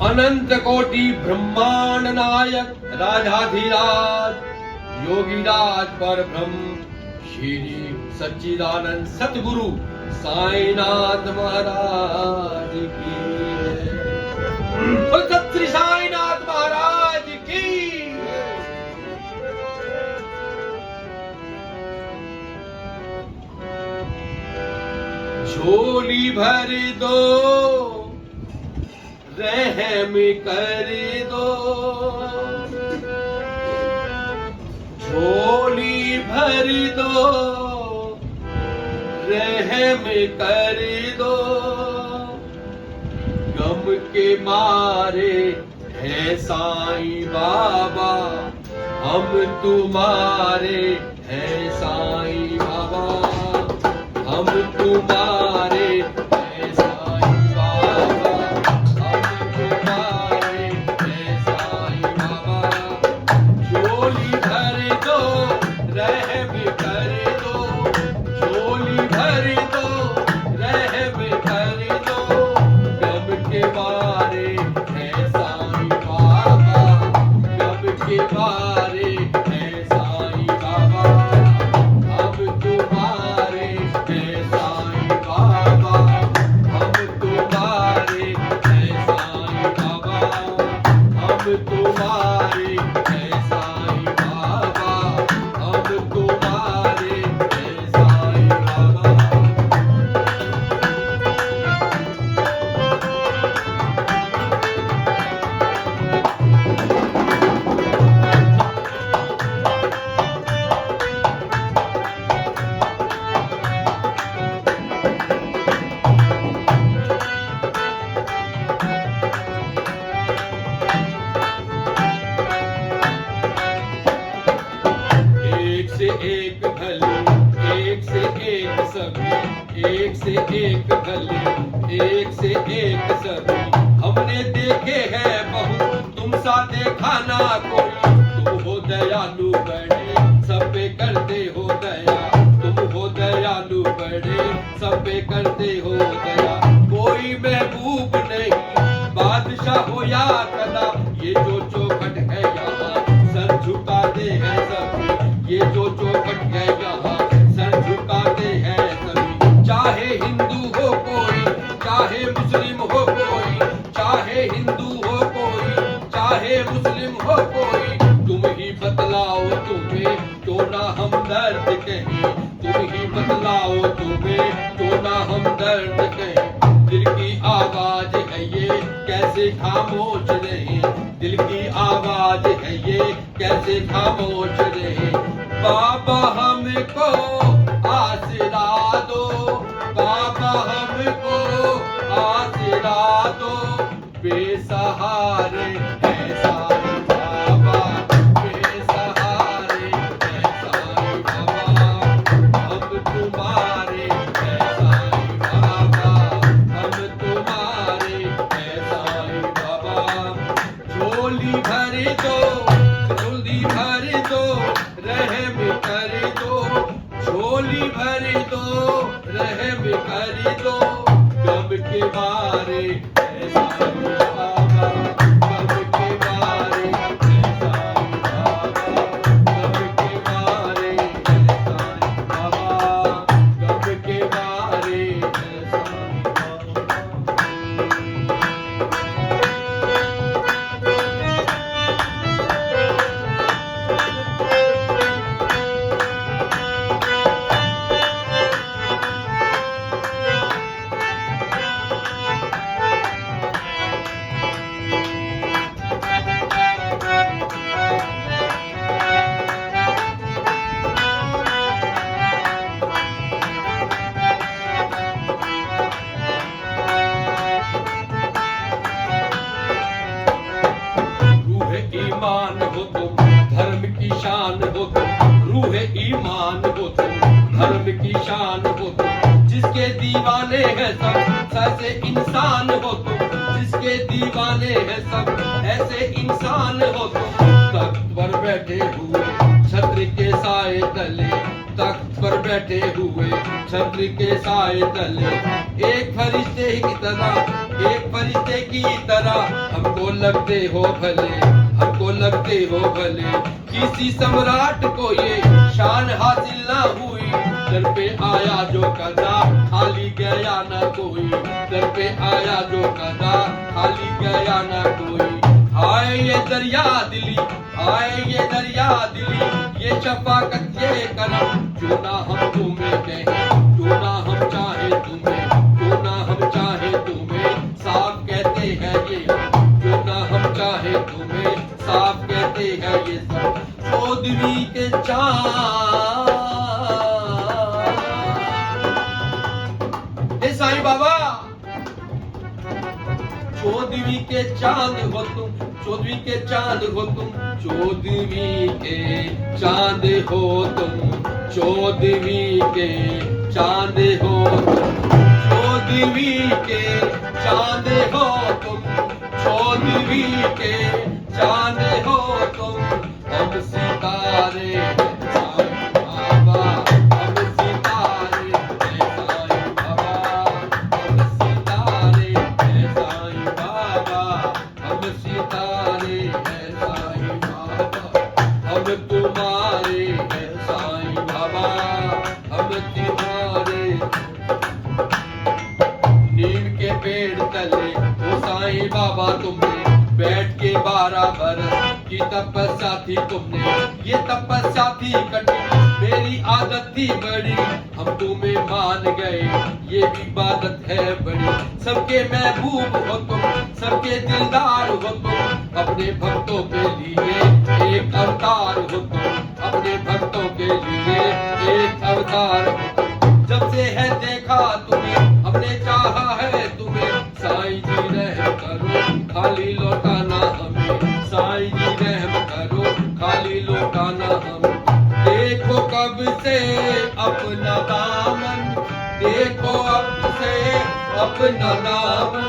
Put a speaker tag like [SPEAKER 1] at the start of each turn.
[SPEAKER 1] अनंत कोटि ब्रह्मांड नायक राजाधिराज योगीराज पर ब्रह्म श्री सच्चिदानंद सतगुरु साईनाथ महाराज की जय। श्री साईनाथ महाराज की। झोली भर दो रहम कर दो, झोली भर दो रहम कर दो, गम के मारे है साईं बाबा हम तुम्हारे हैं साईं बाबा हम तुम्हारे हैं साईं बाबा हम तुम्हारे हैं साईं बाबा। झोली भर दो रहम कर दो, झोली भर दो रहम कर दो, गम के मारे हैं साईं बाबा गम के मारे हैं साईं बाबा हम तुम्हारे हैं साईं बाबा हम तुम्हारे हैं साईं बाबा हम तुम्हारे हैं साईं बाबा हम तुम्हारे हैं साईं बाबा। एक से एक भले एक से एक सभी एक से एक भले एक से एक सभी हमने देखे हैं बहुत तुम सा देखा ना कोई। तुम हो दयालु बड़े सब पे करते हो दया, तुम हो दयालु बड़े सब पे करते हो दया। कोई महबूब नहीं बादशाह हो या कदा, ये जो चौखट है यहाँ सर झुकाते हैं सभी, ये जो चौखट है यहाँ सर झुकाते हैं सभी। चाहे हिंदू हो कोई चाहे मुस्लिम हो कोई, चाहे हिंदू हो कोई चाहे मुस्लिम हो कोई, तुम ही बतलाओ तुम्हें तो ना हम दर्द कहें, तुम ही बतलाओ तुम्हें तो ना हम दर्द कहें। दिल की आवाज है ये कैसे खामोश रहे, दिल की आवाज है ये कैसे खामोश रहे। बाबा हमको आसरा दो, बाबा हमको आसरा दो, बेसहारे हैं साईं बाबा बेसहारे हैं साईं बाबा हम तुम्हारे हैं साईं बाबा हम तुम्हारे हैं साईं बाबा। झोली भर दो झोली भर दो रहम कर दो, झोली भर दो रहम कर दो, गम के मारे है साईं बाबा गम के मारे है साईं बाबा गम के मारे है साईं बाबा गम के मारे है साईं बाबा। ईमान हो तुम धर्म की शान हो तुम, रूह ईमान हो तुम धर्म की शान हो तुम, जिसके दीवाने हैं सब ऐसे इंसान हो तुम, जिसके दीवाने हैं सब ऐसे इंसान हो तुम। तख्त पर बैठे हुए छत्र के साए तले, तख्त पर बैठे हुए छत्र के साए तले, एक फरिश्ते की तरह हमको लगते हो भले किसी सम्राट को ये शान हासिल ना हुई दर पे आया जो कदा खाली गया ना कोई दर पे आया जो कदा खाली गया ना कोई आए ये दरिया दिली ये शफाकत ये करम जो ना हम तुम्हें कहें जो ना हम चाहे तुम्हें साफ कहते हैं ये जो ना हम चाहे तुम्हें साफ कहते हैं ये सब चौदहवीं के चांद हे साईं बाबा चौदहवीं के चांद हो तुम चौदहवीं के चांद हो तुम चौदहवीं के चांद हो तुम चौदहवीं के चांद हो तुम चौदहवीं के चांद हो तुम चौदहवीं के चांद हो तुम हम सितारे साईं बाबा हम सितारे साईं बाबा हम सितारे साईं बाबा हम सितारे साईं बाबा हम तुम्हारे साईं बाबा हम तुम्हारे नीम के पेड़ तले ओ साईं बाबा तुमने बैठ के 12 बरस की तपस्या थी तुमने ये तपस्या थी कठिन मेरी आदत थी बड़ी हम तुम्हें मान गए ये भी इबादत है बड़ी सबके महबूब हो तुम सबके दिलदार हो तुम अपने भक्तों के लिए एक अवतार हो तुम अपने भक्तों के लिए एक अवतार हो तुम जब से है देखा तुम्हें हमने चाहा है तुम्हें साईं जी रहम करो खाली लौटाना हमें साईं जी रहम करो खाली लौटाना हमें देखो कब से अपना दामन देखो अब से अपना दामन